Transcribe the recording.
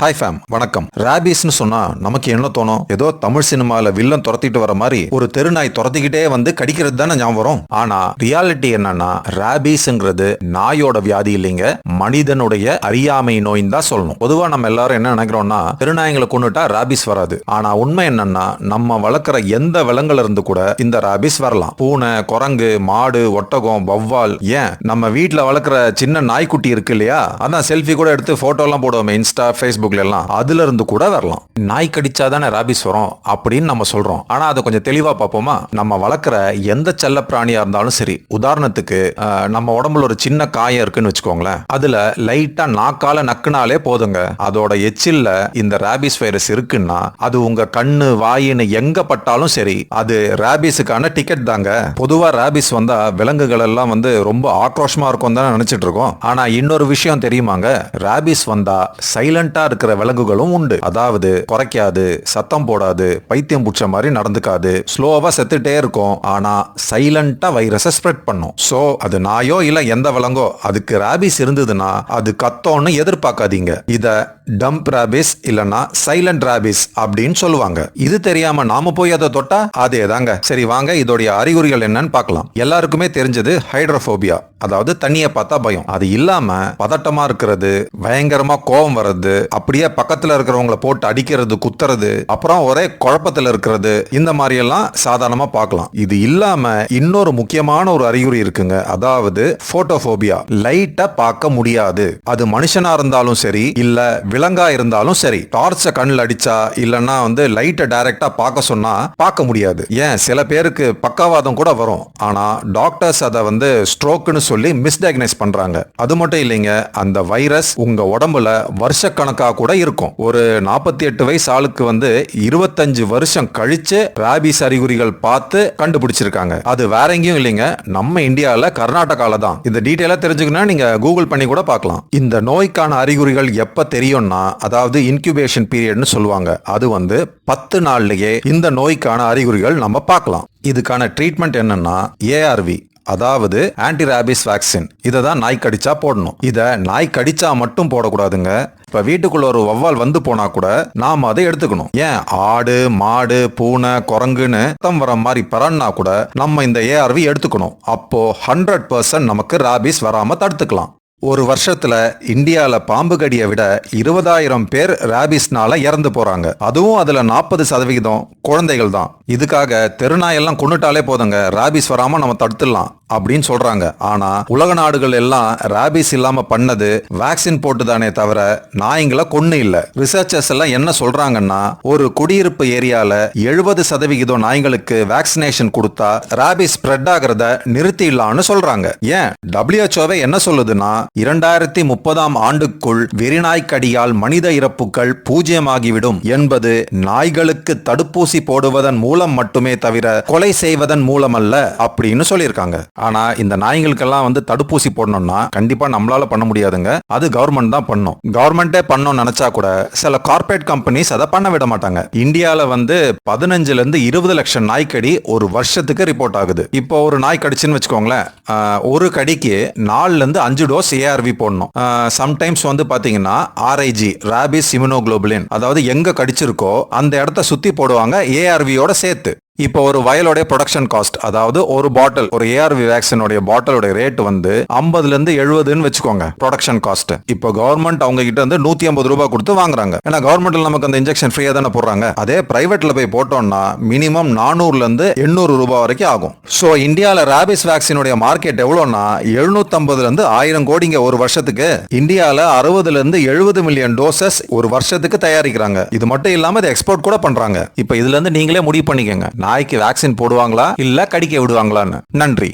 Hi fame, வணக்கம். ராபிஸ்னு சொன்னா நமக்கு என்ன தோணும்? ஏதோ தமிழ் சினிமால வில்லன் துரத்திட்டு வர மாதிரி ஒரு தெருநாய் துரத்திக்கிட்டே வந்து கடிக்கிறது தானே ஞாபகம் வரும். ஆனா ரியாலிட்டி என்னன்னா, ராபிஸ்ங்கிறது நாயோட வியாதி இல்லைங்க, மனிதனுடைய அறியாமை நோயின் தான் சொல்லணும். பொதுவா நம்ம எல்லாரும் என்ன நினைக்கிறோம்னா, தெருநாய்களை கொண்டுட்டா ராபிஸ் வராது. ஆனா உண்மை என்னன்னா, நம்ம வளர்க்குற எந்த விலங்குல இருந்து கூட இந்த ராபிஸ் வரலாம். பூனை, குரங்கு, மாடு, ஒட்டகம், வவ்வால், ஏன் நம்ம வீட்டுல வளர்க்குற சின்ன நாய்க்குட்டி இருக்கு இல்லையா, அதான் செல்ஃபி கூட எடுத்து போட்டோ எல்லாம் போடுவோம் இன்ஸ்டா, ஃபேஸ்புக், அதுல இருந்து கூட வரலாம். நாய் கடிச்சாதானே ராபிஸ் வரும் அப்படின்னு நம்ம சொல்றோம். ஆனா அதை கொஞ்சம் தெளிவா பார்ப்போமா? நம்ம வளர்க்குற எந்த செல்ல பிராணியா இருந்தாலும் சரி, உதாரணத்துக்கு நம்ம உடம்புல ஒரு சின்ன காயம் இருக்குன்னு வச்சுக்கோங்களேன், அதுல லைட்டா நாக்கால நக்குனாலே போதுங்க, அதோட எச்சில்ல இந்த ராபிஸ் வைரஸ் இருக்குன்னா அது உங்க கண்ணு, வாயின்னு எங்க பட்டாலும் சரி, அது ராபிஸுக்கான டிக்கெட் தாங்க. பொதுவா ராபிஸ் வந்தா விலங்குகள் எல்லாம் ரொம்ப ஆக்ரோஷமா இருக்கும் தான் நினைச்சிட்டு இருக்கோம். ஆனா இன்னொரு விஷயம் தெரியுமாங்க? ராபிஸ் வந்தா சைலண்டா இருக்கிற விலங்குகளும் உண்டு. அதாவது குறைக்காது, சத்தம் போடாது, பைத்தியம் புடிச்ச மாதிரி நடந்துக்காது, ஸ்லோவா செத்துட்டே இருக்கும், ஆனா சைலண்டா வைரஸை ஸ்ப்ரெட் பண்ணும். சோ அது நாயோ இல்ல எந்த விலங்கோ, அதுக்கு ராபிஸ் இருந்ததுன்னா அது கத்தோன்னு எதிர்பார்க்காதீங்க. இத டம்ப் ராபிஸ் இல்லனா சைலண்ட் ராபிஸ் அப்படின்னு சொல்லுவாங்க. இது தெரியாம நாம போய் அதை தொட்டா அதே தாங்க. சரி வாங்க, இதோடைய அறிகுறிகள் என்னன்னு பார்க்கலாம். எல்லாருக்குமே தெரிஞ்சது ஹைட்ரோபோபியா, அதாவது தண்ணியை பார்த்தா பயம். அது இல்லாம பதட்டமா இருக்கிறது, பயங்கரமா கோபம் வர்றது, அப்படியே பக்கத்துல இருக்கிறவங்களை போட்டு அடிக்கிறது, குத்துறது, அப்புறம் ஒரே குழப்பத்துல இருக்கிறது, இந்த மாதிரி எல்லாம் சாதாரணமா பார்க்கலாம். இது இல்லாம இன்னொரு முக்கியமான ஒரு அறிகுறி இருக்குங்க, அதாவது போட்டோபோபியா. லைட்டா பார்க்க முடியாது. அது மனுஷனா இருந்தாலும் சரி இல்ல விலங்கா இருந்தாலும் சரி. டார்ச்ச கண்ணில் அடிச்சா இல்லன்னா லைட்டை டைரக்டா பார்க்க சொன்னா பார்க்க முடியாது. ஏன் சில பேருக்கு பக்கவாதம் கூட வரும். ஆனா டாக்டர்ஸ் அதை ஸ்ட்ரோக்னு சொல்லி மிஸ்டயக்னைஸ் பண்றாங்க. அது மட்டும் இல்லைங்க, அந்த வைரஸ் உங்க உடம்புல வருஷக்கணக்கா கூட இருக்கும். ஒரு 48 வயசு ஆளுக்கு 25 வருஷம் கழிச்சு ராபிஸ் அறிகுறிகள் பார்த்து கண்டுபிடிச்சிருக்காங்க. அது வேற எங்கேயும் இல்லைங்க, நம்ம இந்தியால கர்நாடகால தான். இந்த டீடைலா தெரிஞ்சுக்கணும், நீங்க கூகுள் பண்ணி கூட பார்க்கலாம். இந்த நோய்க்கான அறிகுறிகள் எப்ப தெரியும்னா, அதாவது இன்குபேஷன் பீரியட்னு சொல்லுவாங்க. அது 10 நாள்லயே இந்த நோய்க்கான அறிகுறிகள் நம்ம பார்க்கலாம். இதுக்கான ட்ரீட்மெண்ட் என்னன்னா ஏஆர்வி, அதாவது ஆன்டி ராபிஸ் வேக்சின். இதை தான் நாய் கடிச்சா போடணும். இதை நாய் கடிச்சா மட்டும் போடக்கூடாதுங்க. இப்ப வீட்டுக்குள்ள ஒரு வவ்வால் போனா கூட நாம அதை எடுத்துக்கணும். ஏன் ஆடு, மாடு, பூனை, குரங்குன்னு ரத்தம் வர மாதிரி பரன்னா கூட நம்ம இந்த ஏஆர்வி எடுத்துக்கணும். அப்போ 100% நமக்கு ராபிஸ் வராம தடுத்துக்கலாம். ஒரு வருஷத்துல இந்தியால பாம்பு கடியை விட 20,000 பேர் ராபிஸ்னால இறந்து போறாங்க. அதுவும் அதுல 40% குழந்தைகள் தான். இதுக்காக தெருநாயெல்லாம் கொண்டுட்டாலே போதுங்க, ராபிஸ் வராம நம்ம தடுத்துடலாம் அப்படின்னு சொல்றாங்க. ஆனா உலக நாடுகள் எல்லாம் ராபிஸ் இல்லாம பண்ணது வேக்சின் போட்டுதானே தவிர நாய்களை கொன்னு இல்ல. ரிசர்ச்சர்ஸ் எல்லாம் என்ன சொல்றாங்கன்னா, ஒரு குடியிருப்பு ஏரியால 70% நாய்களுக்கு வேக்சினேஷன் கொடுத்தா ராபிஸ் ஸ்ப்ரெட் ஆகிறத நிறுத்திடலாம்னு சொல்றாங்க. ஏன் WHO என்ன சொல்லுதுன்னா, 2030 ஆண்டுக்குள் வெறிநாய்க்கடியால் மனித இறப்புகள் 0 என்பது நாய்களுக்கு தடுப்பூசி போடுவதன் மூலம் மட்டுமே தவிர கொலை செய்வதன் மூலம் அல்ல அப்படின்னு சொல்லியிருக்காங்க. ஆனா இந்த நாய்களுக்கெல்லாம் தடுப்பூசி போடணும்னா கண்டிப்பா நம்மளால பண்ண முடியாதுங்க. அது கவர்மெண்ட் தான் பண்ணும். கவர்மெண்டே பண்ணணும்னு நினைச்சா கூட சில கார்பரேட் கம்பெனிஸ் அதை பண்ண விட மாட்டாங்க. இந்தியால 15 ல இருந்து 20 லட்சம் நாய்க்கடி ஒரு வருஷத்துக்கு ரிப்போர்ட் ஆகுது. இப்போ ஒரு நாய் கடிச்சுன்னு வச்சுக்கோங்களேன், ஒரு கடிக்கு 4 ல இருந்து 5 டோஸ் ஏஆர்வி போடணும். சம்டைம்ஸ் பாத்தீங்கன்னா ஆர்ஐஜி, ராபிஸ் இம்யூனோகுளோபுலின், அதாவது எங்க கடிச்சிருக்கோ அந்த இடத்த சுத்தி போடுவாங்க ஏஆர்வியோட சேர்த்து. இப்போ ஒரு வயலோட ப்ரொடக்ஷன் காஸ்ட், அதாவது ஒரு பாட்டில், ஒரு ஏஆர்வி வேக்சினோட பாட்டிலோட ரேட் 50 ல இருந்து 70ன்னு வச்சுக்கோங்க ப்ரொடக்ஷன் காஸ்ட். இப்போ கவர்மெண்ட் அவங்க கிட்ட 150 ரூபாய் கொடுத்து வாங்குறாங்க. ஏன்னா கவர்மெண்ட்ல நமக்கு அந்த இன்ஜெக்ஷன் ஃப்ரீயா தானே போடுறாங்க. அதே பிரைவேட்ல போய் போட்டோம்னா மினிமம் 400 ல இருந்து 800 ரூபாய் வரைக்கும் ஆகும். சோ இந்தியால ராபிஸ் வேக்சினோட மார்க்கெட் எவ்வளவுனா 750 ல இருந்து 1000 கோடிங்க ஒரு வருஷத்துக்கு. இந்தியால 60 ல இருந்து 70 மில்லியன் டோசஸ் ஒரு வருஷத்துக்கு தயாரிக்கிறாங்க. இது மட்டும் இல்லாம இதை எக்ஸ்போர்ட் கூட பண்றாங்க. இப்போ இதுல இருந்து நீங்களே முடிவு பண்ணிக்கங்க, நாய்க்கு வேக்சின் போடுவாங்களா இல்ல கடிக்க விடுவாங்களான்னு. நன்றி.